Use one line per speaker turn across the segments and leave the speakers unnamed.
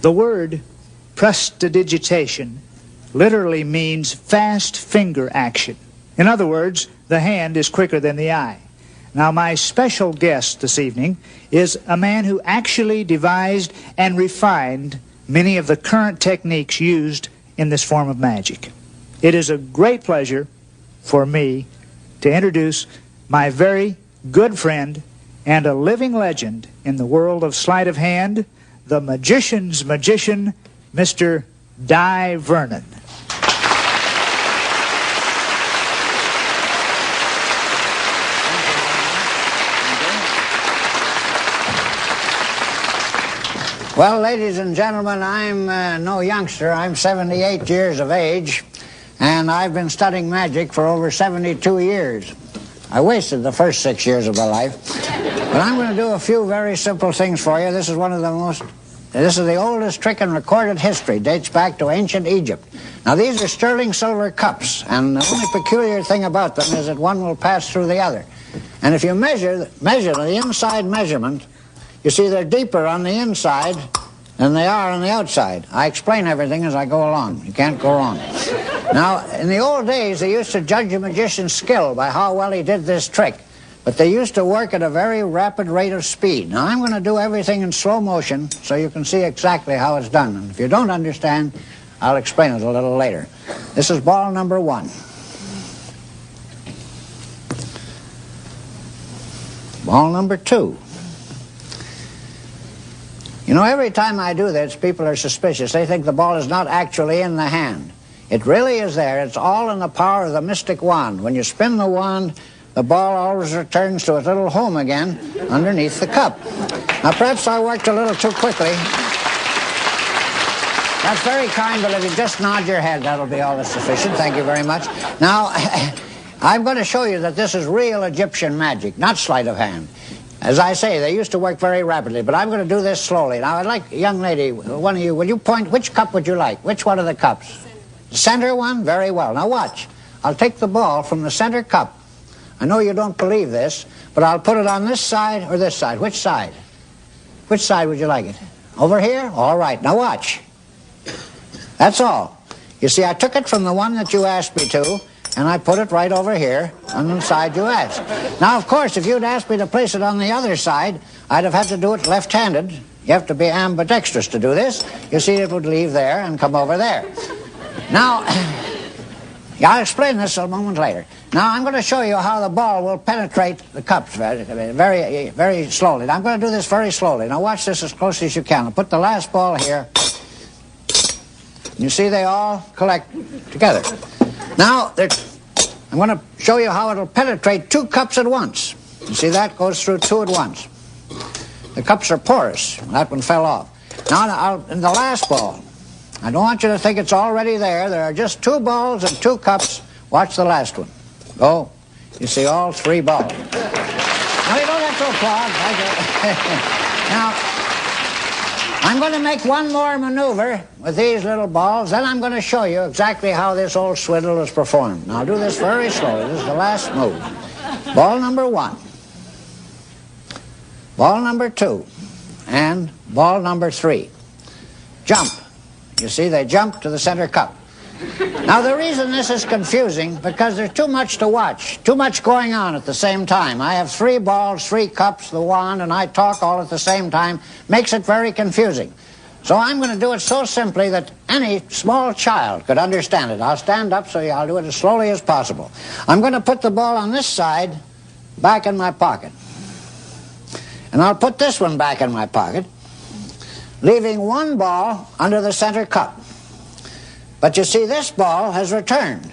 The word prestidigitation literally means fast finger action. In other words, the hand is quicker than the eye. Now, my special guest this evening is a man who actually devised and refined many of the current techniques used in this form of magic. It is a great pleasure for me to introduce my very good friend and a living legend in the world of sleight of hand, the magician's magician, Mr. Dai Vernon.
Well, ladies and gentlemen, I'm no youngster. I'm 78 years of age, and I've been studying magic for over 72 years. I wasted the first 6 years of my life. But I'm going to do a few very simple things for you. This is the oldest trick in recorded history. Dates back to ancient Egypt. Now, these are sterling silver cups, and the only peculiar thing about them is that one will pass through the other. And if you measure the inside measurement, you see they're deeper on the inside than they are on the outside. I explain everything as I go along. You can't go wrong. Now, in the old days, they used to judge a magician's skill by how well he did this trick. But they used to work at a very rapid rate of speed. Now, I'm going to do everything in slow motion so you can see exactly how it's done. And if you don't understand, I'll explain it a little later. This is ball number 1. Ball number 2. You know, every time I do this, people are suspicious. They think the ball is not actually in the hand. It really is there. It's all in the power of the mystic wand. When you spin the wand, the ball always returns to its little home again underneath the cup. Now, perhaps I worked a little too quickly. That's very kind, but if you just nod your head, that'll be all that's sufficient. Thank you very much. Now, I'm going to show you that this is real Egyptian magic, not sleight of hand. As I say, they used to work very rapidly, but I'm going to do this slowly. Now, I'd like, young lady, one of you, will you point, which cup would you like? Which one of the cups? The center one? Very well. Now, watch. I'll take the ball from the center cup. I know you don't believe this, but I'll put it on this side or this side. Which side? Which side would you like it? Over here? All right. Now, watch. That's all. You see, I took it from the one that you asked me to, and I put it right over here on the side you asked. Now, of course, if you'd asked me to place it on the other side, I'd have had to do it left-handed. You have to be ambidextrous to do this. You see, it would leave there and come over there. Now, I'll explain this a moment later. Now, I'm going to show you how the ball will penetrate the cups very, very slowly. Now, I'm going to do this very slowly. Now, watch this as closely as you can. I'll put the last ball here. You see, they all collect together. Now, I'm going to show you how it'll penetrate 2 cups at once. You see, that goes through 2 at once. The cups are porous. That one fell off. Now, in the last ball, I don't want you to think it's already there. There are just 2 balls and 2 cups. Watch the last one. Go. You see all 3 balls. Now, you don't have to applaud. Now, I'm going to make one more maneuver with these little balls, then I'm going to show you exactly how this old swindle is performed. Now, I'll do this very slowly. This is the last move. Ball number 1. Ball number 2. And ball number 3. Jump. You see, they jump to the center cup. Now, the reason this is confusing, because there's too much to watch, too much going on at the same time. I have 3 balls, 3 cups, the wand, and I talk all at the same time. Makes it very confusing. So I'm going to do it so simply that any small child could understand it. I'll stand up, so I'll do it as slowly as possible. I'm going to put the ball on this side back in my pocket. And I'll put this one back in my pocket, leaving 1 ball under the center cup. But you see, this ball has returned.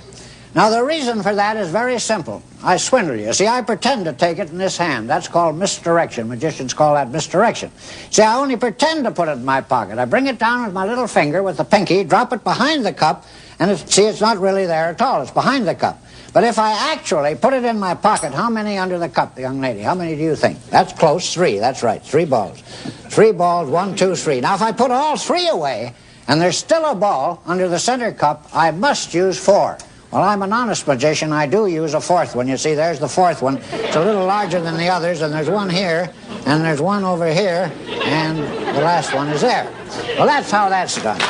Now, the reason for that is very simple. I swindle you. See, I pretend to take it in this hand. That's called misdirection. Magicians call that misdirection. See, I only pretend to put it in my pocket. I bring it down with my little finger with the pinky, drop it behind the cup, and see, it's not really there at all. It's behind the cup. But if I actually put it in my pocket, how many under the cup, young lady? How many do you think? That's close. 3. That's right. 3 balls. 3 balls. 1, 2, 3. Now, if I put all 3 away, and there's still a ball under the center cup, I must use 4. Well, I'm an honest magician. I do use a 4th one. You see, there's the 4th one. It's a little larger than the others, and there's one here, and there's one over here, and the last one is there. Well, that's how that's done.